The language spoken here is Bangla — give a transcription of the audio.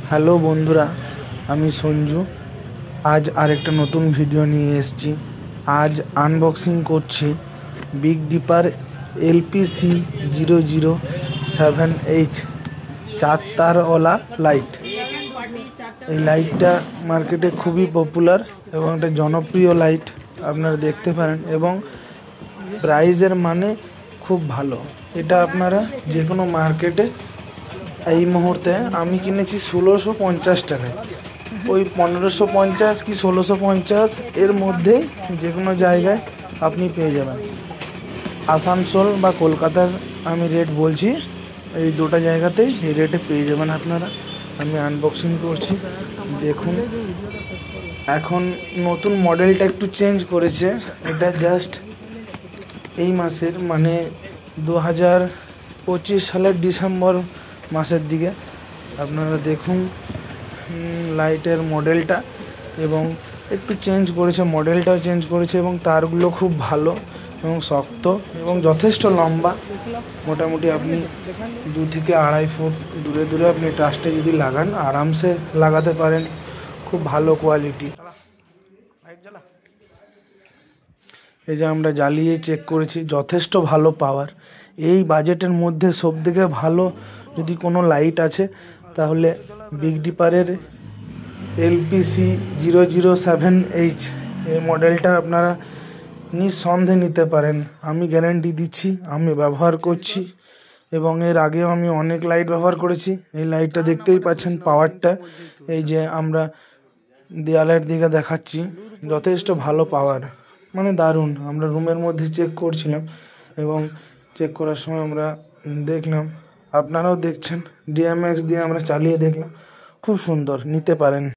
হ্যালো বন্ধুরা, আমি সঞ্জু। আজ আরেকটা নতুন ভিডিও নিয়ে এসেছি। আজ আনবক্সিং করছি বিগ ডিপার LPC007H 4 তারওয়ালা লাইট। এই লাইটটা মার্কেটে খুবই পপুলার এবং একটা জনপ্রিয় লাইট, আপনারা দেখতে পারেন। এবং প্রাইজের মানে খুব ভালো। এটা আপনারা যে কোনো মার্কেটে এই মুহূর্তে আমি কিনেছি 1650 টাকায়। ওই 1550 কি 1650 এর মধ্যেই যে কোনো জায়গায় আপনি পেয়ে যাবেন। আসানসোল বা কলকাতার আমি রেট বলছি, এই দুটো জায়গাতেই এই রেটে পেয়ে যাবেন আপনারা। আমি আনবক্সিং করছি, দেখুন। এখন নতুন মডেলটা একটু চেঞ্জ করেছে। এটা জাস্ট এই মাসের মানে 2025 সালের ডিসেম্বর মাসের দিকে আপনারা দেখুন লাইটের মডেলটা, এবং একটু চেঞ্জ করেছে, মডেলটাও চেঞ্জ করেছে। এবং তারগুলো খুব ভালো এবং শক্ত এবং যথেষ্ট লম্বা। মোটামুটি আপনি 2 থেকে 2.5 ফুট দূরে দূরে আপনি ট্রাস্টে যদি লাগান আরামসে লাগাতে পারেন। খুব ভালো কোয়ালিটি। এই যে আমরা জ্বালিয়ে চেক করেছি, যথেষ্ট ভালো পাওয়ার। এই বাজেটের মধ্যে সবথেকে ভালো যদি কোনো লাইট আছে তাহলে বিগ ডিপারের LPC007H এই মডেলটা আপনারা নিঃসন্দেহে নিতে পারেন। আমি গ্যারান্টি দিচ্ছি, আমি ব্যবহার করছি এবং এর আগেও আমি অনেক লাইট ব্যবহার করেছি। এই লাইটটা দেখতেই পাচ্ছেন পাওয়ারটা, এই যে আমরা দেয়ালের দিকে দেখাচ্ছি, যথেষ্ট ভালো পাওয়ার, মানে দারুণ। আমরা রুমের মধ্যে চেক করছিলাম এবং চেক করার সময় আমরা দেখলাম, আপনারাও দেখছেন, DMX দিয়ে আমরা চালিয়ে দেখলাম, খুব সুন্দর, নিতে পারেন।